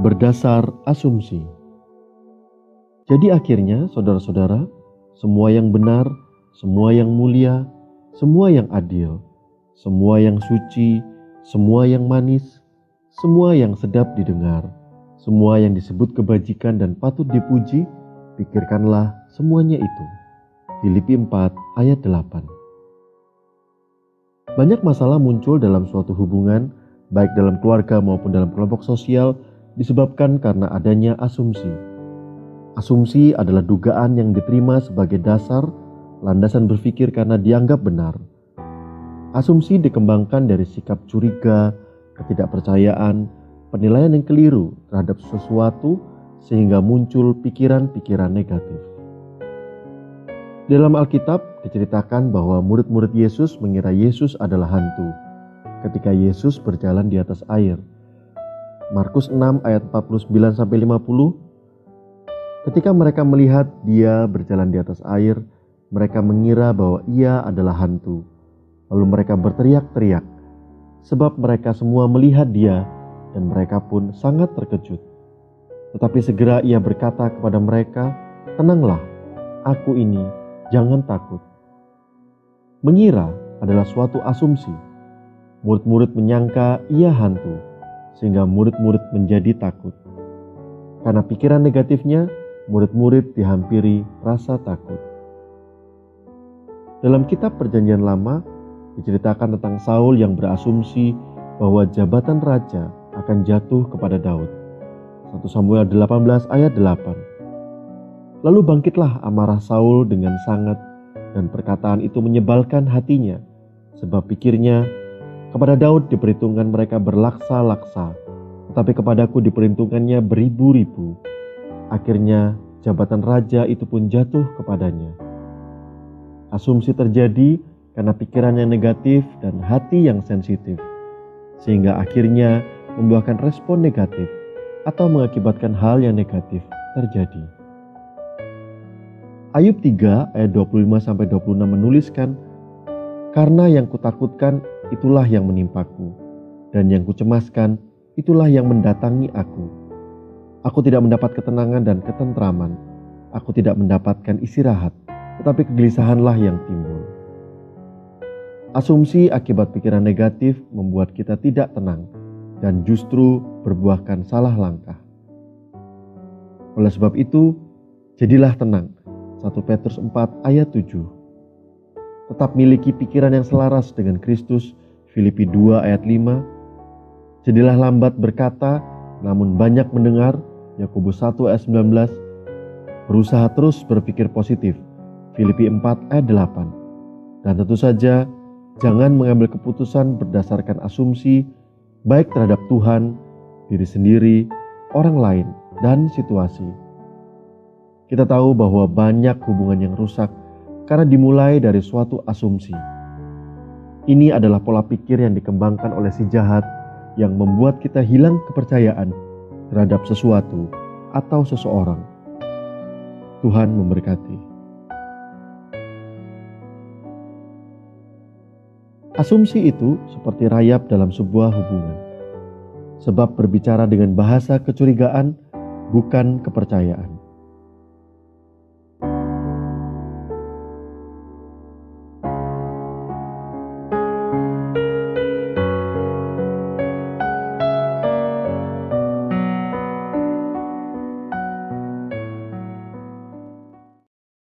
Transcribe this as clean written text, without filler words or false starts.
berdasar asumsi. Jadi akhirnya, saudara-saudara, semua yang benar, semua yang mulia, semua yang adil, semua yang suci, semua yang manis, semua yang sedap didengar, semua yang disebut kebajikan dan patut dipuji, pikirkanlah semuanya itu. Filipi 4 ayat 8. Banyak masalah muncul dalam suatu hubungan, baik dalam keluarga maupun dalam kelompok sosial, disebabkan karena adanya asumsi. Asumsi adalah dugaan yang diterima sebagai dasar, landasan berpikir karena dianggap benar. Asumsi dikembangkan dari sikap curiga, ketidakpercayaan, penilaian yang keliru terhadap sesuatu sehingga muncul pikiran-pikiran negatif. Dalam Alkitab diceritakan bahwa murid-murid Yesus mengira Yesus adalah hantu ketika Yesus berjalan di atas air. Markus 6 ayat 49-50. Ketika mereka melihat dia berjalan di atas air, mereka mengira bahwa ia adalah hantu. Lalu mereka berteriak-teriak, sebab mereka semua melihat dia dan mereka pun sangat terkejut. Tetapi segera ia berkata kepada mereka, "Tenanglah, aku ini, jangan takut." Mengira adalah suatu asumsi. Murid-murid menyangka ia hantu, sehingga murid-murid menjadi takut. Karena pikiran negatifnya, murid-murid dihampiri rasa takut. Dalam kitab Perjanjian Lama, diceritakan tentang Saul yang berasumsi bahwa jabatan raja akan jatuh kepada Daud. 1 Samuel 18 ayat 8. Lalu bangkitlah amarah Saul dengan sangat, dan perkataan itu menyebalkan hatinya, sebab pikirnya, kepada Daud diperhitungkan mereka berlaksa-laksa, tetapi kepadaku diperhitungkannya beribu-ribu. Akhirnya jabatan raja itu pun jatuh kepadanya. Asumsi terjadi karena pikiran yang negatif dan hati yang sensitif, sehingga akhirnya membuahkan respon negatif atau mengakibatkan hal yang negatif terjadi. Ayub 3 ayat 25-26 menuliskan, "Karena yang kutakutkan itulah yang menimpaku, dan yang kucemaskan itulah yang mendatangi aku. Aku tidak mendapat ketenangan dan ketentraman. Aku tidak mendapatkan istirahat, tetapi kegelisahanlah yang timbul." Asumsi akibat pikiran negatif membuat kita tidak tenang dan justru berbuahkan salah langkah. Oleh sebab itu, jadilah tenang. 1 Petrus 4 ayat 7. Tetap miliki pikiran yang selaras dengan Kristus. Filipi 2 ayat 5. Jadilah lambat berkata, namun banyak mendengar. Yakobus 1 ayat 19. Berusaha terus berpikir positif. Filipi 4 ayat 8. Dan tentu saja, jangan mengambil keputusan berdasarkan asumsi, baik terhadap Tuhan, diri sendiri, orang lain, dan situasi. Kita tahu bahwa banyak hubungan yang rusak karena dimulai dari suatu asumsi. Ini adalah pola pikir yang dikembangkan oleh si jahat yang membuat kita hilang kepercayaan terhadap sesuatu atau seseorang. Tuhan memberkati. Asumsi itu seperti rayap dalam sebuah hubungan, sebab berbicara dengan bahasa kecurigaan, bukan kepercayaan.